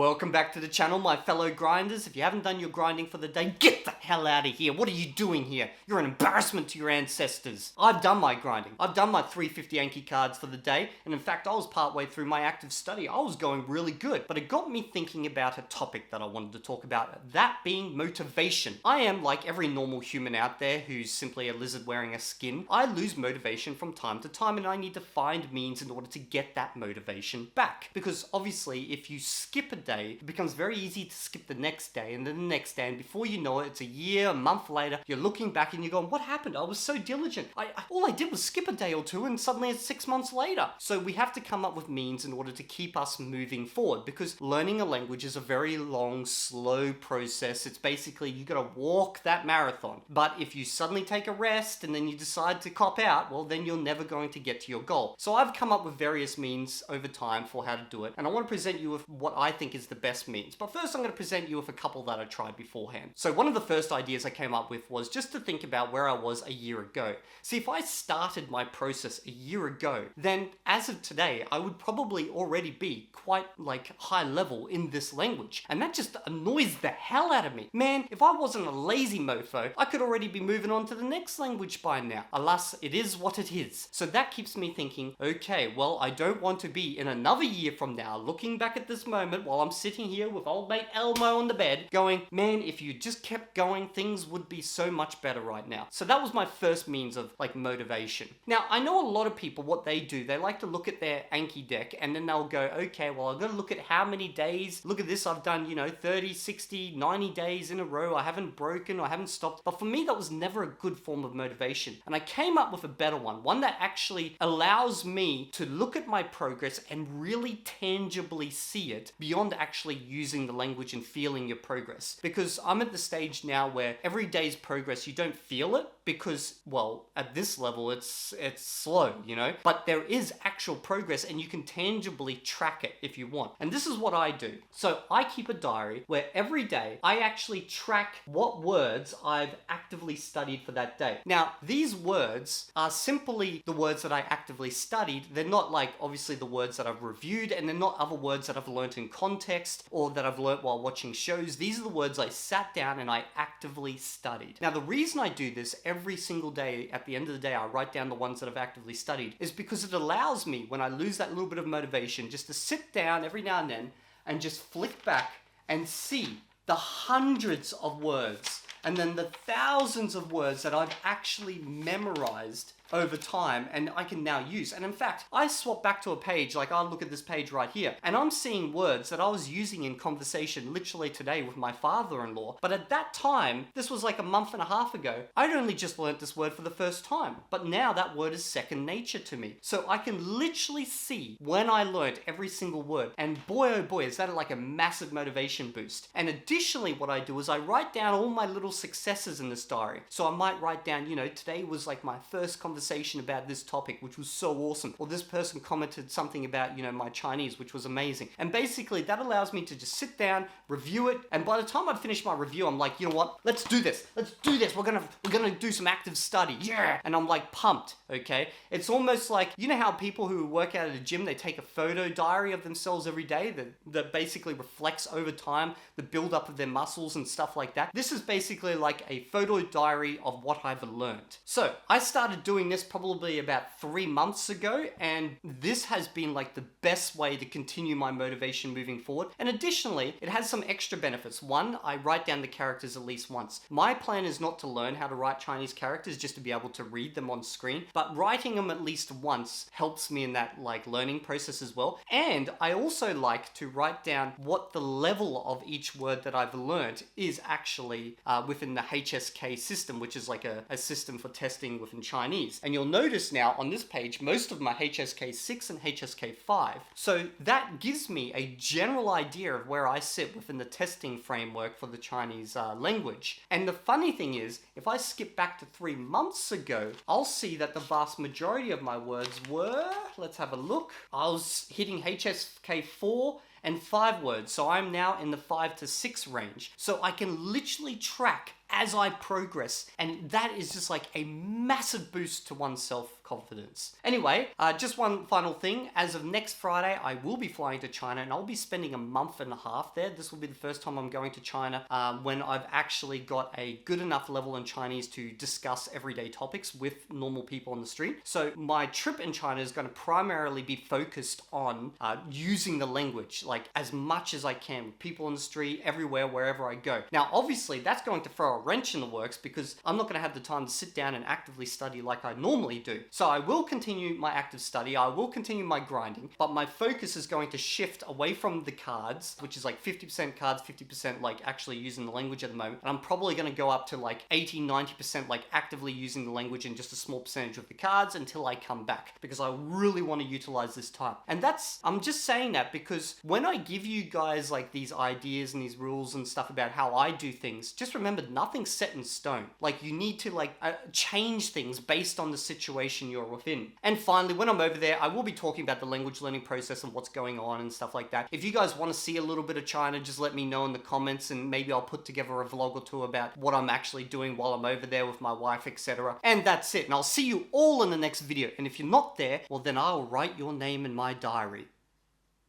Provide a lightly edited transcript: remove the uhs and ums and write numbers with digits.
Welcome back to the channel, my fellow grinders. If you haven't done your grinding for the day, get the hell out of here. What are you doing here? You're an embarrassment to your ancestors. I've done my grinding. I've done my 350 Anki cards for the day, and in fact, I was partway through my active study. I was going really good, but it got me thinking about a topic that I wanted to talk about, that being motivation. I am like every normal human out there who's simply a lizard wearing a skin. I lose motivation from time to time, and I need to find means in order to get that motivation back. Because obviously, if you skip a day, it becomes very easy to skip the next day and then the next day, and before you know it, it's a year, a month later, you're looking back and you're going, what happened? I was so diligent. All I did was skip a day or two, and suddenly it's 6 months later. So we have to come up with means in order to keep us moving forward, because learning a language is a very long, slow process. It's basically, you gotta walk that marathon. But if you suddenly take a rest and then you decide to cop out, well, then you're never going to get to your goal. So I've come up with various means over time for how to do it, and I want to present you with what I think is the best means. But first, I'm going to present you with a couple that I tried beforehand. So one of the first ideas I came up with was just to think about where I was a year ago. See, if I started my process a year ago, then as of today, I would probably already be quite like high level in this language. And that just annoys the hell out of me. Man, if I wasn't a lazy mofo, I could already be moving on to the next language by now. Alas, it is what it is. So that keeps me thinking, okay, well, I don't want to be in another year from now, looking back at this moment while I'm sitting here with old mate Elmo on the bed, going, man, if you just kept going, things would be so much better right now. So that was my first means of like motivation. Now, I know a lot of people, what they do, they like to look at their Anki deck and then they'll go, okay, well, I'm going to look at how many days, look at this, I've done, 30, 60, 90 days in a row, I haven't broken, I haven't stopped. But for me, that was never a good form of motivation. And I came up with a better one that actually allows me to look at my progress and really tangibly see it beyond actually using the language and feeling your progress. Because I'm at the stage now where every day's progress, you don't feel it because, well, at this level, it's slow, but there is actual progress and you can tangibly track it if you want. And this is what I do. So I keep a diary where every day I actually track what words I've actively studied for that day. Now, these words are simply the words that I actively studied. They're not like obviously the words that I've reviewed, and they're not other words that I've learned in context or that I've learned while watching shows. These are the words I sat down and I actively studied. Now, the reason I do this every single day, at the end of the day, I write down the ones that I've actively studied, is because it allows me, when I lose that little bit of motivation, just to sit down every now and then and just flick back and see the hundreds of words and then the thousands of words that I've actually memorized over time and I can now use. And in fact, I swap back to a page, like I'll look at this page right here, and I'm seeing words that I was using in conversation literally today with my father-in-law. But at that time, this was like a month and a half ago, I'd only just learnt this word for the first time. But now that word is second nature to me. So I can literally see when I learnt every single word. And boy, oh boy, is that like a massive motivation boost. And additionally, what I do is I write down all my little successes in this diary. So I might write down, today was like my first conversation about this topic, which was so awesome. Or this person commented something about, my Chinese, which was amazing. And basically that allows me to just sit down, review it. And by the time I finish my review, I'm like, you know what? Let's do this. Let's do this. We're gonna do some active study. Yeah. And I'm like pumped. Okay. It's almost like, how people who work out at a gym, they take a photo diary of themselves every day that basically reflects over time the buildup of their muscles and stuff like that. This is basically like a photo diary of what I've learned. So I started doing this probably about 3 months ago, and this has been like the best way to continue my motivation moving forward. And additionally, it has some extra benefits. One, I write down the characters at least once. My plan is not to learn how to write Chinese characters just to be able to read them on screen, but writing them at least once helps me in that like learning process as well. And I also like to write down what the level of each word that I've learned is actually within the HSK system, which is like a system for testing within Chinese. And you'll notice now on this page, most of them are HSK 6 and HSK 5. So that gives me a general idea of where I sit within the testing framework for the Chinese language. And the funny thing is, if I skip back to 3 months ago, I'll see that the vast majority of my words were, let's have a look, I was hitting HSK 4 and 5 words. So I'm now in the 5 to 6 range. So I can literally track as I progress. And that is just like a massive boost to one's self-confidence. Anyway, just one final thing. As of next Friday, I will be flying to China and I'll be spending a month and a half there. This will be the first time I'm going to China when I've actually got a good enough level in Chinese to discuss everyday topics with normal people on the street. So my trip in China is going to primarily be focused on using the language, like as much as I can with people on the street, everywhere, wherever I go. Now, obviously, that's going to throw a wrench in the works because I'm not going to have the time to sit down and actively study like I normally do. So I will continue my active study, I will continue my grinding, but my focus is going to shift away from the cards, which is like 50% cards, 50% like actually using the language at the moment. And I'm probably going to go up to like 80, 90% like actively using the language and just a small percentage of the cards until I come back, because I really want to utilize this time. And I'm just saying that because when I give you guys like these ideas and these rules and stuff about how I do things, just remember nothing's set in stone. Like you need to like change things based on the situation you're within. And finally, when I'm over there, I will be talking about the language learning process and what's going on and stuff like that. If you guys want to see a little bit of China, just let me know in the comments and maybe I'll put together a vlog or two about what I'm actually doing while I'm over there with my wife, etc. And that's it. And I'll see you all in the next video. And if you're not there, well then I'll write your name in my diary.